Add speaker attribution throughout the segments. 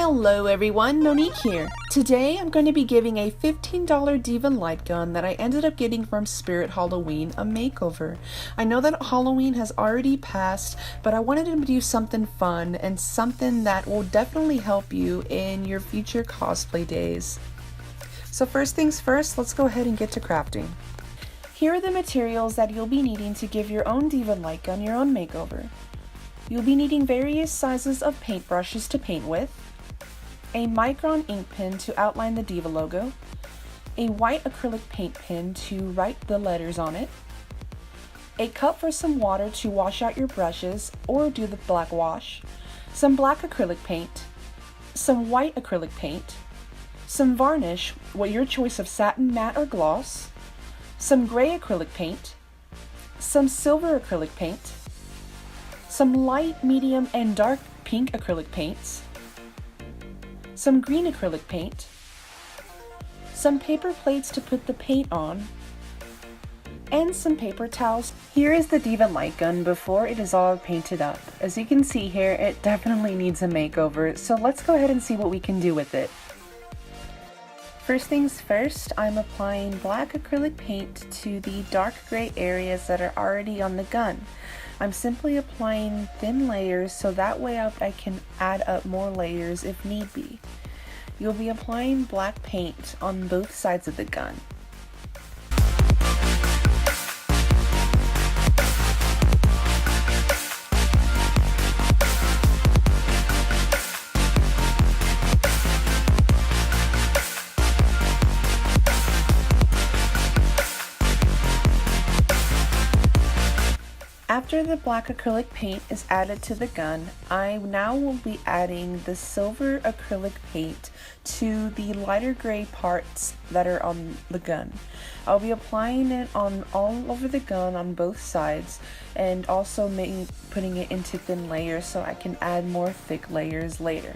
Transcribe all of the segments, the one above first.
Speaker 1: Hello everyone, Monique here. Today I'm going to be giving a $15 D.va Light Gun that I ended up getting from Spirit Halloween a makeover. I know that Halloween has already passed, but I wanted to do something fun and something that will definitely help you in your future cosplay days. So first things first, let's go ahead and get to crafting. Here are the materials that you'll be needing to give your own D.va Light Gun your own makeover. You'll be needing various sizes of paintbrushes to paint with, a micron ink pen to outline the D.va logo, a white acrylic paint pen to write the letters on it, a cup for some water to wash out your brushes or do the black wash, some black acrylic paint, some white acrylic paint, some varnish, your choice of satin, matte, or gloss, some gray acrylic paint, some silver acrylic paint, some light, medium, and dark pink acrylic paints, some green acrylic paint, some paper plates to put the paint on, and some paper towels. Here is the D.va Light Gun before it is all painted up. As you can see here, it definitely needs a makeover, so let's go ahead and see what we can do with it. First things first, I'm applying black acrylic paint to the dark gray areas that are already on the gun. I'm simply applying thin layers so that way I can add up more layers if need be. You'll be applying black paint on both sides of the gun. After the black acrylic paint is added to the gun, I now will be adding the silver acrylic paint to the lighter gray parts that are on the gun. I'll be applying it on all over the gun on both sides and also putting it into thin layers so I can add more thick layers later.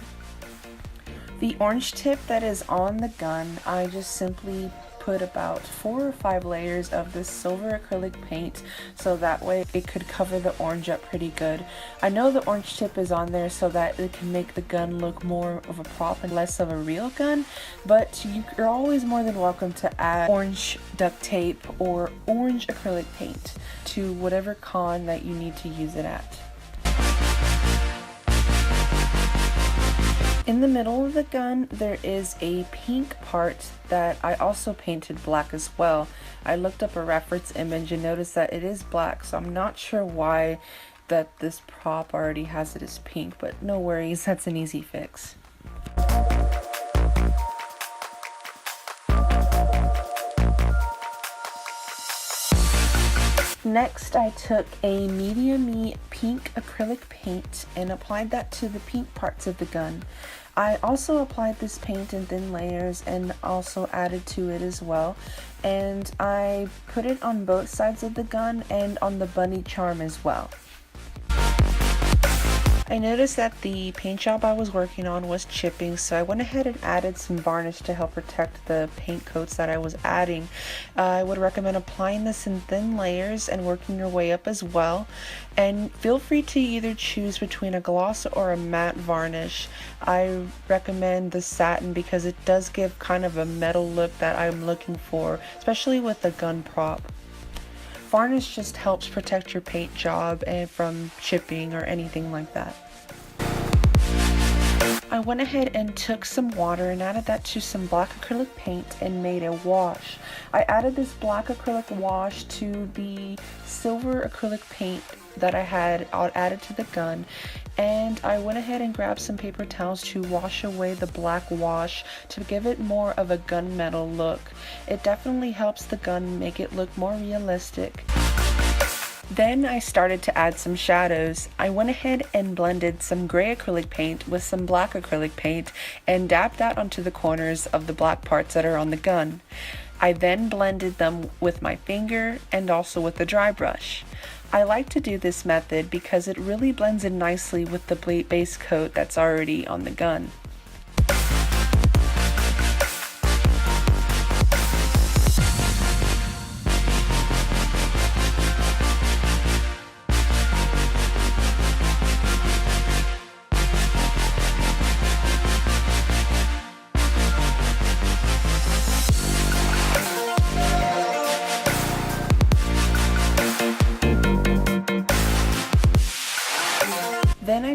Speaker 1: The orange tip that is on the gun, I just simply put about 4 or 5 layers of this silver acrylic paint so that way it could cover the orange up pretty good. I know the orange tip is on there so that it can make the gun look more of a prop and less of a real gun, but you're always more than welcome to add orange duct tape or orange acrylic paint to whatever con that you need to use it at. In the middle of the gun, there is a pink part that I also painted black as well. I looked up a reference image and noticed that it is black, so I'm not sure why that this prop already has it as pink, but no worries, that's an easy fix. Next, I took a medium-y pink acrylic paint and applied that to the pink parts of the gun. I also applied this paint in thin layers and also added to it as well. And I put it on both sides of the gun and on the bunny charm as well. I noticed that the paint job I was working on was chipping, so I went ahead and added some varnish to help protect the paint coats that I was adding. I would recommend applying this in thin layers and working your way up as well. And feel free to either choose between a gloss or a matte varnish. I recommend the satin because it does give kind of a metal look that I'm looking for, especially with the gun prop. Varnish just helps protect your paint job and from chipping or anything like that. I went ahead and took some water and added that to some black acrylic paint and made a wash. I added this black acrylic wash to the silver acrylic paint that I had added to the gun, and I went ahead and grabbed some paper towels to wash away the black wash to give it more of a gunmetal look. It definitely helps the gun make it look more realistic. Then I started to add some shadows. I went ahead and blended some gray acrylic paint with some black acrylic paint and dabbed that onto the corners of the black parts that are on the gun. I then blended them with my finger and also with the dry brush. I like to do this method because it really blends in nicely with the base coat that's already on the gun.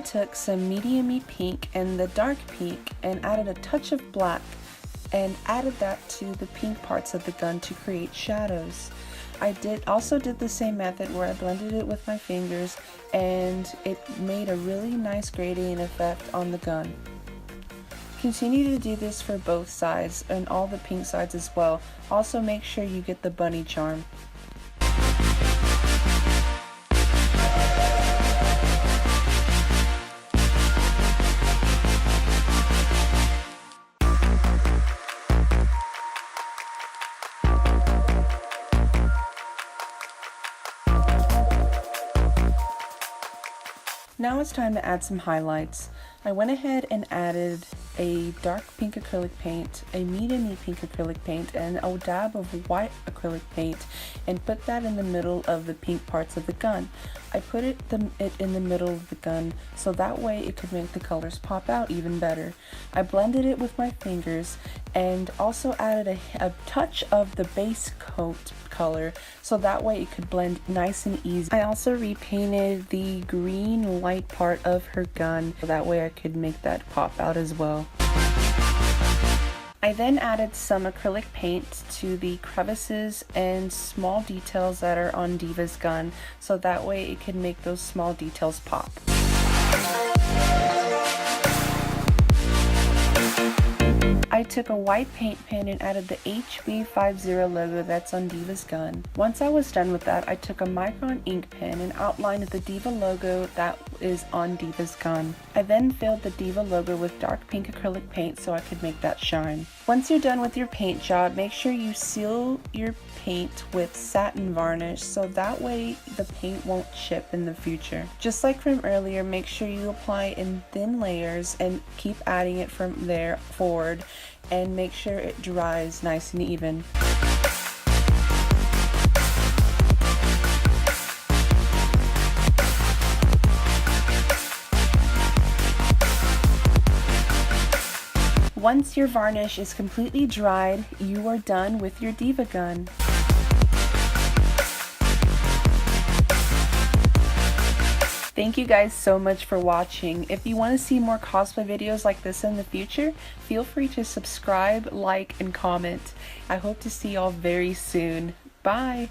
Speaker 1: took some medium-y pink and the dark pink and added a touch of black and added that to the pink parts of the gun to create shadows. I also did the same method where I blended it with my fingers, and it made a really nice gradient effect on the gun. Continue to do this for both sides and all the pink sides as well. Also make sure you get the bunny charm. Now it's time to add some highlights. I went ahead and added a dark pink acrylic paint, a medium pink acrylic paint, and a dab of white acrylic paint, and put that in the middle of the pink parts of the gun. I put it in the middle of the gun so that way it could make the colors pop out even better. I blended it with my fingers and also added a touch of the base coat color so that way it could blend nice and easy. I also repainted the green light part of her gun so that way I could make that pop out as well. I then added some acrylic paint to the crevices and small details that are on D.va's gun so that way it can make those small details pop. I took a white paint pen and added the HB50 logo that's on D.va's gun. Once I was done with that, I took a micron ink pen and outlined the D.va logo that is on D.va's gun. I then filled the D.va logo with dark pink acrylic paint so I could make that shine. Once you're done with your paint job, make sure you seal your paint with satin varnish so that way the paint won't chip in the future. Just like from earlier, make sure you apply in thin layers and keep adding it from there forward, and make sure it dries nice and even. Once your varnish is completely dried, you are done with your D.va gun. Thank you guys so much for watching. If you want to see more cosplay videos like this in the future, feel free to subscribe, like, and comment. I hope to see y'all very soon. Bye!